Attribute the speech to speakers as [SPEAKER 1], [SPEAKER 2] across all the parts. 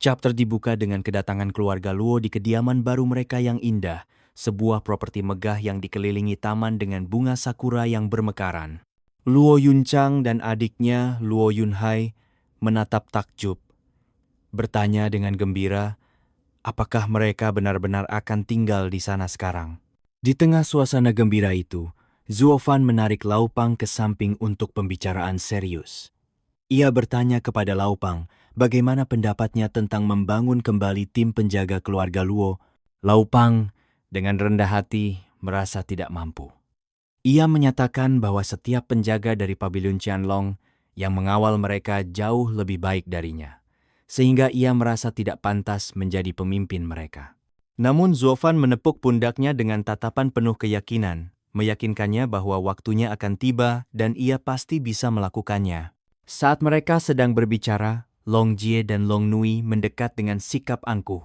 [SPEAKER 1] Chapter dibuka dengan kedatangan keluarga Luo di kediaman baru mereka yang indah, sebuah properti megah yang dikelilingi taman dengan bunga sakura yang bermekaran. Luo Yunchang dan adiknya Luo Yunhai menatap takjub, bertanya dengan gembira, apakah mereka benar-benar akan tinggal di sana sekarang? Di tengah suasana gembira itu, Zuofan menarik Laupang ke samping untuk pembicaraan serius. Ia bertanya kepada Laupang bagaimana pendapatnya tentang membangun kembali tim penjaga keluarga Luo. Laupang dengan rendah hati merasa tidak mampu. Ia menyatakan bahwa setiap penjaga dari Paviliun Qianlong yang mengawal mereka jauh lebih baik darinya, sehingga ia merasa tidak pantas menjadi pemimpin mereka. Namun Zuofan menepuk pundaknya dengan tatapan penuh keyakinan, meyakinkannya bahwa waktunya akan tiba dan ia pasti bisa melakukannya. Saat mereka sedang berbicara, Long Jie dan Long Nui mendekat dengan sikap angkuh.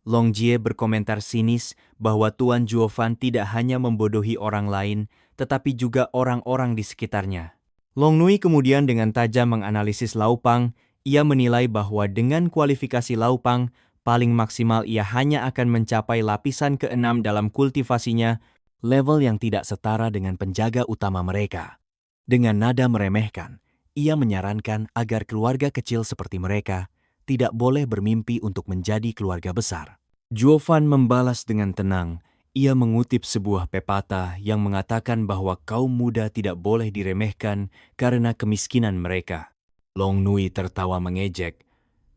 [SPEAKER 1] Long Jie berkomentar sinis bahwa Tuan Zuofan tidak hanya membodohi orang lain, tetapi juga orang-orang di sekitarnya. Long Nui kemudian dengan tajam menganalisis Laupang. Ia menilai bahwa dengan kualifikasi Laupang, paling maksimal ia hanya akan mencapai lapisan ke-6 dalam kultivasinya, level yang tidak setara dengan penjaga utama mereka. Dengan nada meremehkan, ia menyarankan agar keluarga kecil seperti mereka tidak boleh bermimpi untuk menjadi keluarga besar. Zuofan membalas dengan tenang. Ia mengutip sebuah pepatah yang mengatakan bahwa kaum muda tidak boleh diremehkan karena kemiskinan mereka. Long Nui tertawa mengejek.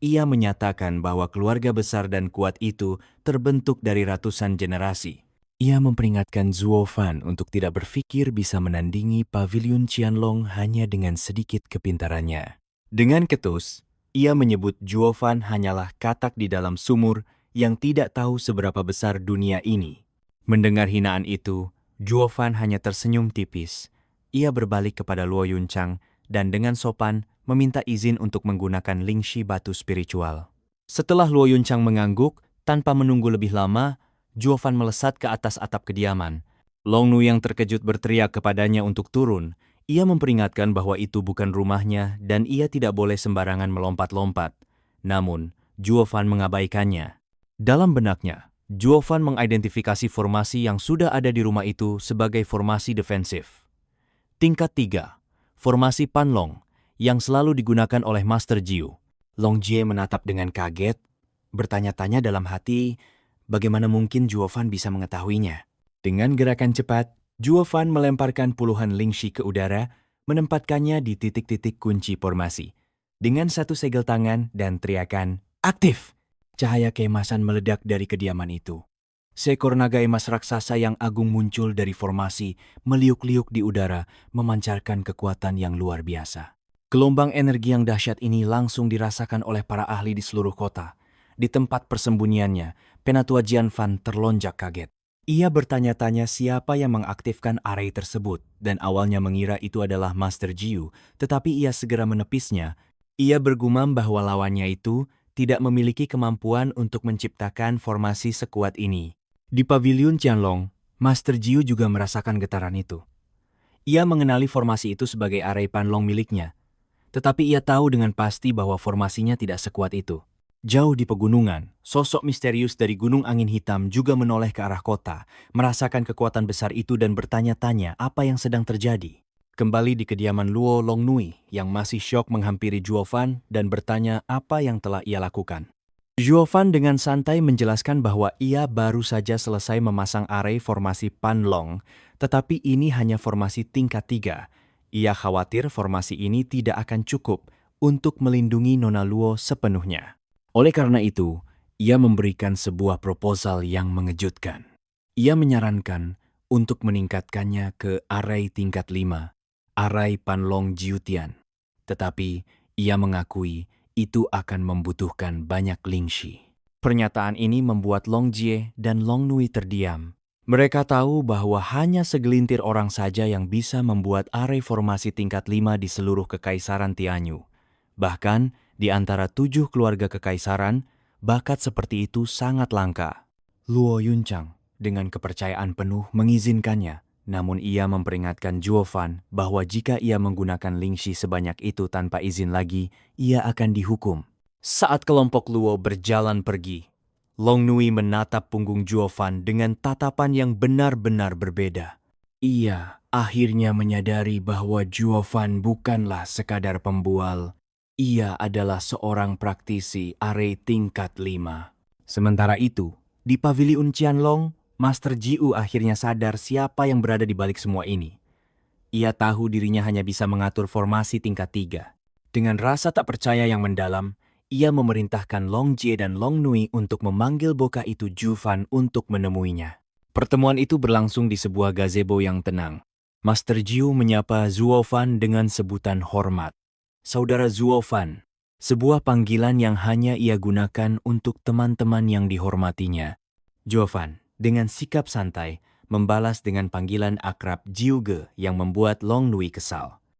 [SPEAKER 1] Ia menyatakan bahwa keluarga besar dan kuat itu terbentuk dari ratusan generasi. Ia memperingatkan Zuofan untuk tidak berpikir bisa menandingi Paviliun Qianlong hanya dengan sedikit kepintarannya. Dengan ketus, ia menyebut Zuofan hanyalah katak di dalam sumur yang tidak tahu seberapa besar dunia ini. Mendengar hinaan itu, Zuofan hanya tersenyum tipis. Ia berbalik kepada Luo Yunchang dan dengan sopan meminta izin untuk menggunakan lingshi batu spiritual. Setelah Luo Yunchang mengangguk, tanpa menunggu lebih lama, Zuofan melesat ke atas atap kediaman. Long Nui yang terkejut berteriak kepadanya untuk turun. Ia memperingatkan bahwa itu bukan rumahnya dan ia tidak boleh sembarangan melompat-lompat. Namun, Zuofan mengabaikannya. Dalam benaknya, Zuofan mengidentifikasi formasi yang sudah ada di rumah itu sebagai formasi defensif. Tingkat 3, formasi Panlong, yang selalu digunakan oleh Master Jiu. Long Jie menatap dengan kaget, bertanya-tanya dalam hati, bagaimana mungkin Zuofan bisa mengetahuinya? Dengan gerakan cepat, Zuofan melemparkan puluhan lingshi ke udara, menempatkannya di titik-titik kunci formasi. Dengan satu segel tangan dan teriakan, aktif! Cahaya keemasan meledak dari kediaman itu. Seekor naga emas raksasa yang agung muncul dari formasi, meliuk-liuk di udara, memancarkan kekuatan yang luar biasa. Gelombang energi yang dahsyat ini langsung dirasakan oleh para ahli di seluruh kota. Di tempat persembunyiannya, Penatua Jianfan terlonjak kaget. Ia bertanya-tanya siapa yang mengaktifkan array tersebut dan awalnya mengira itu adalah Master Jiu, tetapi ia segera menepisnya. Ia bergumam bahwa lawannya itu tidak memiliki kemampuan untuk menciptakan formasi sekuat ini. Di Paviliun Qianlong, Master Jiu juga merasakan getaran itu. Ia mengenali formasi itu sebagai array Panlong miliknya, tetapi ia tahu dengan pasti bahwa formasinya tidak sekuat itu. Jauh di pegunungan, sosok misterius dari Gunung Angin Hitam juga menoleh ke arah kota, merasakan kekuatan besar itu dan bertanya-tanya apa yang sedang terjadi. Kembali di kediaman Luo Long Nui yang masih syok menghampiri Zuofan dan bertanya apa yang telah ia lakukan. Zuofan dengan santai menjelaskan bahwa ia baru saja selesai memasang array formasi Panlong, tetapi ini hanya formasi tingkat 3. Ia khawatir formasi ini tidak akan cukup untuk melindungi Nona Luo sepenuhnya. Oleh karena itu, ia memberikan sebuah proposal yang mengejutkan. Ia menyarankan untuk meningkatkannya ke array tingkat 5, array Panlong Jiutian. Tetapi, ia mengakui itu akan membutuhkan banyak lingshi. Pernyataan ini membuat Long Jie dan Long Nui terdiam. Mereka tahu bahwa hanya segelintir orang saja yang bisa membuat array formasi tingkat 5 di seluruh Kekaisaran Tianyu. Bahkan, di antara 7 keluarga kekaisaran, bakat seperti itu sangat langka. Luo Yunchang dengan kepercayaan penuh mengizinkannya, namun ia memperingatkan Zuofan bahwa jika ia menggunakan lingshi sebanyak itu tanpa izin lagi, ia akan dihukum. Saat kelompok Luo berjalan pergi, Long Nui menatap punggung Juofan dengan tatapan yang benar-benar berbeda. Ia akhirnya menyadari bahwa Juofan bukanlah sekadar pembual. Ia adalah seorang praktisi arei tingkat 5. Sementara itu, di paviliun Qianlong, Master Jiu akhirnya sadar siapa yang berada di balik semua ini. Ia tahu dirinya hanya bisa mengatur formasi tingkat 3. Dengan rasa tak percaya yang mendalam, ia memerintahkan Long Jie dan Long Nui untuk memanggil boka itu Ju Fan untuk menemuinya. Pertemuan itu berlangsung di sebuah gazebo yang tenang. Master Jiu menyapa Zuo Fan dengan sebutan hormat. Saudara Zuo Fan, sebuah panggilan yang hanya ia gunakan untuk teman-teman yang dihormatinya. Zuo Fan, dengan sikap santai, membalas dengan panggilan akrab Jiu Ge yang membuat Long Nui kesal.